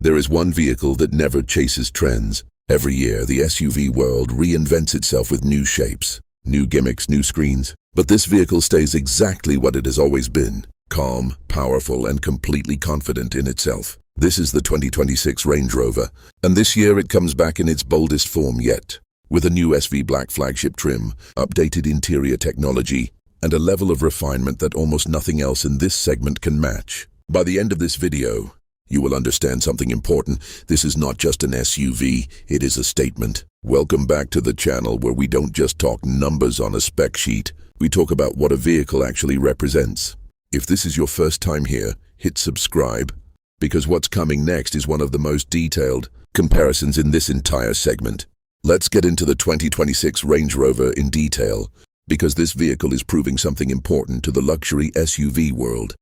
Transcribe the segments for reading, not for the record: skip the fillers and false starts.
There is one vehicle that never chases trends. Every year, the SUV world reinvents itself with new shapes, new gimmicks, new screens. But this vehicle stays exactly what it has always been: calm, powerful, and completely confident in itself. This is the 2026 Range Rover, and this year it comes back in its boldest form yet, with a new SV black flagship trim, updated interior technology, and a level of refinement that almost nothing else in this segment can match. By the end of this video, you will understand something important. This is not just an SUV, it is a statement. Welcome back to the channel where we don't just talk numbers on a spec sheet, we talk about what a vehicle actually represents. If this is your first time here, hit subscribe, because what's coming next is one of the most detailed comparisons in this entire segment. Let's get into the 2026 Range Rover in detail, because this vehicle is proving something important to the luxury SUV world.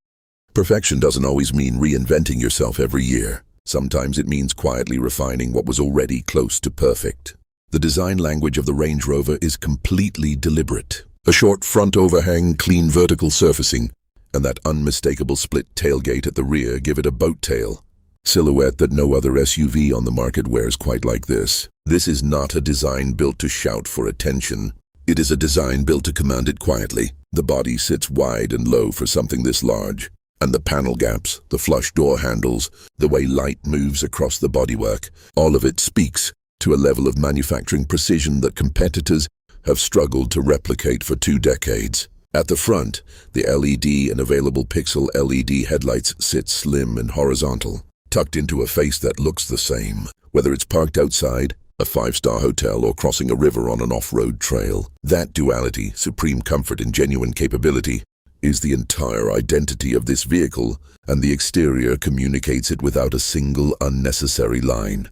Perfection doesn't always mean reinventing yourself every year. Sometimes it means quietly refining what was already close to perfect. The design language of the Range Rover is completely deliberate. A short front overhang, clean vertical surfacing, and that unmistakable split tailgate at the rear give it a boat tail silhouette that no other SUV on the market wears quite like this. This is not a design built to shout for attention. It is a design built to command it quietly. The body sits wide and low for something this large. And the panel gaps, the flush door handles, the way light moves across the bodywork, all of it speaks to a level of manufacturing precision that competitors have struggled to replicate for 2 decades. At the front, the LED and available pixel LED headlights sit slim and horizontal, tucked into a face that looks the same, whether it's parked outside a 5-star hotel or crossing a river on an off-road trail. That duality, supreme comfort and genuine capability, is the entire identity of this vehicle, and the exterior communicates it without a single unnecessary line.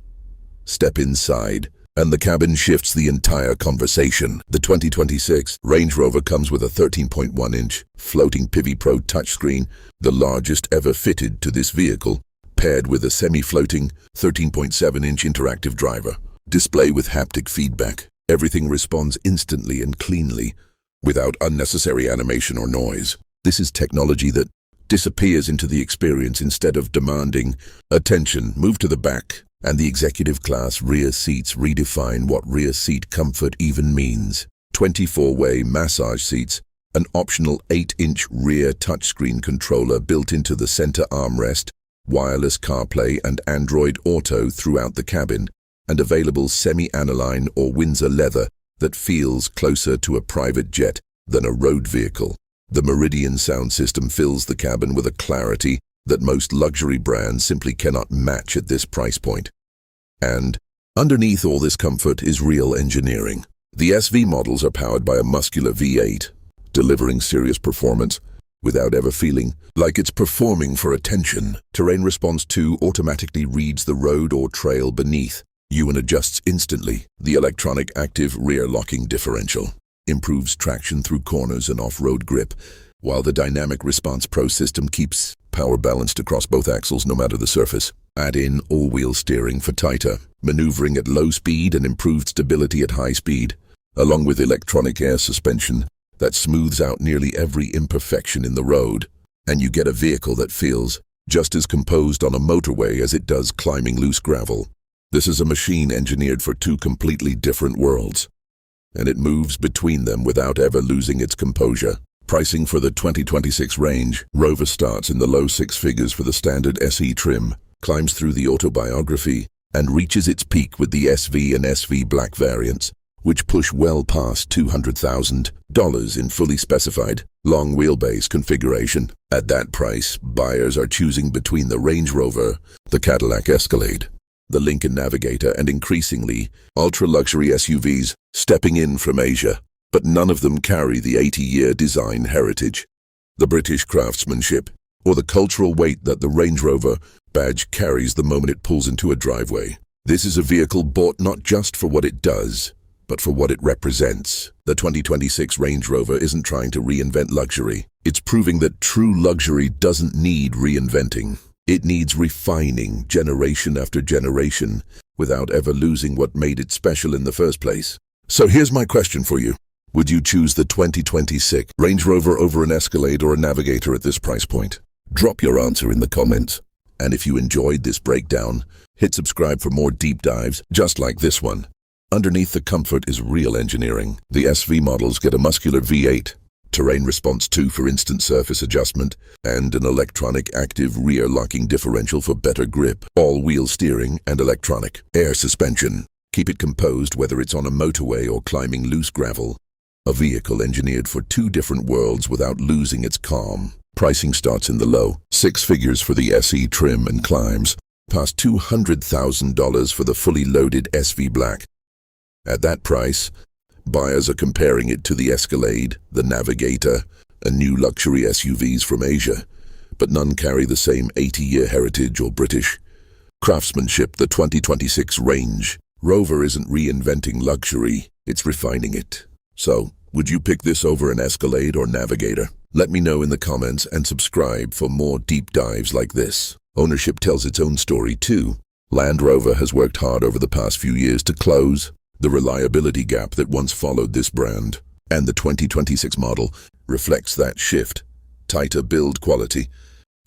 Step inside, and the cabin shifts the entire conversation. The 2026 Range Rover comes with a 13.1-inch floating Pivi Pro touchscreen, the largest ever fitted to this vehicle, paired with a semi-floating 13.7-inch interactive driver display with haptic feedback. Everything responds instantly and cleanly, without unnecessary animation or noise. This is technology that disappears into the experience instead of demanding attention. Move to the back, and the executive class rear seats redefine what rear seat comfort even means. 24-way massage seats, an optional 8-inch rear touchscreen controller built into the center armrest, wireless CarPlay and Android Auto throughout the cabin, and available semi-aniline or Windsor leather that feels closer to a private jet than a road vehicle. The Meridian sound system fills the cabin with a clarity that most luxury brands simply cannot match at this price point. And underneath all this comfort is real engineering. The SV models are powered by a muscular V8, delivering serious performance without ever feeling like it's performing for attention. Terrain Response 2 automatically reads the road or trail beneath you and adjusts instantly. The electronic active rear locking differential improves traction through corners and off-road grip, while the Dynamic Response Pro system keeps power balanced across both axles no matter the surface. Add in all-wheel steering for tighter maneuvering at low speed and improved stability at high speed, along with electronic air suspension that smooths out nearly every imperfection in the road, and you get a vehicle that feels just as composed on a motorway as it does climbing loose gravel. This is a machine engineered for 2 completely different worlds, and it moves between them without ever losing its composure. Pricing for the 2026 Range Rover starts in the low 6 figures for the standard SE trim, climbs through the autobiography, and reaches its peak with the SV and SV Black variants, which push well past $200,000 in fully specified, long wheelbase configuration. At that price, buyers are choosing between the Range Rover, the Cadillac Escalade, the Lincoln Navigator, and increasingly, ultra-luxury SUVs stepping in from Asia. But none of them carry the 80-year design heritage, the British craftsmanship, or the cultural weight that the Range Rover badge carries the moment it pulls into a driveway. This is a vehicle bought not just for what it does, but for what it represents. The 2026 Range Rover isn't trying to reinvent luxury. It's proving that true luxury doesn't need reinventing. It needs refining generation after generation without ever losing what made it special in the first place. So here's my question for you. Would you choose the 2026 Range Rover over an Escalade or a Navigator at this price point? Drop your answer in the comments. And if you enjoyed this breakdown, hit subscribe for more deep dives just like this one. Underneath the comfort is real engineering. The SV models get a muscular V8, terrain response 2 for instant surface adjustment, and an electronic active rear locking differential for better grip, all-wheel steering, and electronic air suspension. Keep it composed whether it's on a motorway or climbing loose gravel. A vehicle engineered for two different worlds without losing its calm. Pricing starts in the low six figures for the SE trim and climbs, past $200,000 for the fully loaded SV Black. At that price, buyers are comparing it to the Escalade, the Navigator, and new luxury SUVs from Asia, but none carry the same 80-year heritage or British craftsmanship. The 2026 Range Rover isn't reinventing luxury, it's refining it. So, would you pick this over an Escalade or Navigator? Let me know in the comments and subscribe for more deep dives like this. Ownership tells its own story too. Land Rover has worked hard over the past few years to close the reliability gap that once followed this brand. And the 2026 model reflects that shift. Tighter build quality,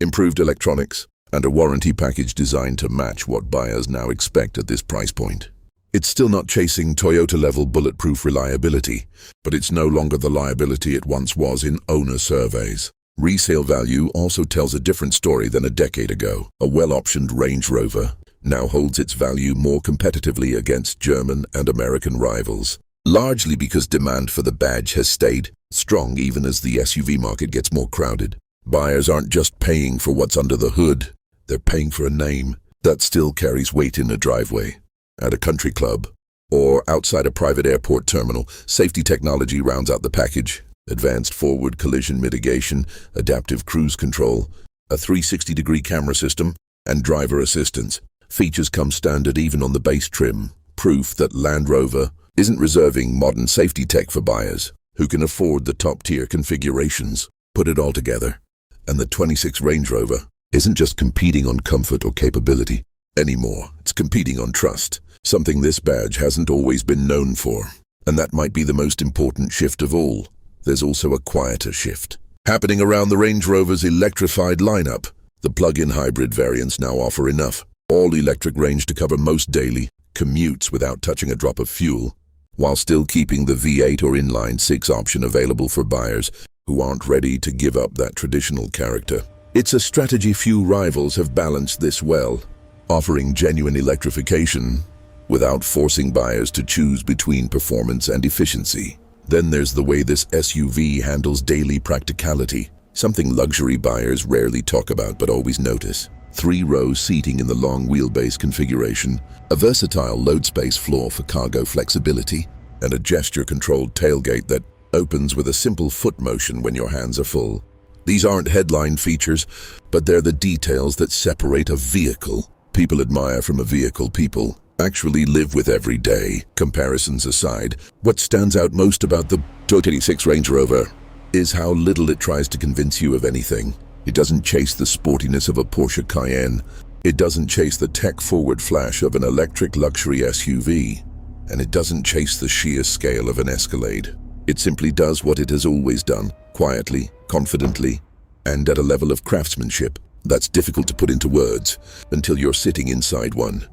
improved electronics, and a warranty package designed to match what buyers now expect at this price point. It's still not chasing Toyota-level bulletproof reliability, but it's no longer the liability it once was in owner surveys. Resale value also tells a different story than a decade ago. A well-optioned Range Rover now holds its value more competitively against German and American rivals, largely because demand for the badge has stayed strong even as the SUV market gets more crowded. Buyers aren't just paying for what's under the hood, they're paying for a name that still carries weight in a driveway, at a country club, or outside a private airport terminal. Safety technology rounds out the package. Advanced forward collision mitigation, adaptive cruise control, a 360-degree camera system, and driver assistance. Features come standard even on the base trim, proof that Land Rover isn't reserving modern safety tech for buyers who can afford the top-tier configurations. Put it all together, and the 26 Range Rover isn't just competing on comfort or capability anymore. It's competing on trust, something this badge hasn't always been known for. And that might be the most important shift of all. There's also a quieter shift happening around the Range Rover's electrified lineup. The plug-in hybrid variants now offer enough all-electric range to cover most daily commutes without touching a drop of fuel, while still keeping the V8 or inline-six option available for buyers who aren't ready to give up that traditional character. It's a strategy few rivals have balanced this well, offering genuine electrification without forcing buyers to choose between performance and efficiency. Then there's the way this SUV handles daily practicality, something luxury buyers rarely talk about but always notice. 3-row seating in the long wheelbase configuration, a versatile load space floor for cargo flexibility, and a gesture-controlled tailgate that opens with a simple foot motion when your hands are full. These aren't headline features, but they're the details that separate a vehicle people admire from a vehicle people actually live with every day. Comparisons aside, what stands out most about the 2026 Range Rover is how little it tries to convince you of anything. It doesn't chase the sportiness of a Porsche Cayenne. It doesn't chase the tech-forward flash of an electric luxury SUV. And it doesn't chase the sheer scale of an Escalade. It simply does what it has always done, quietly, confidently, and at a level of craftsmanship that's difficult to put into words until you're sitting inside one.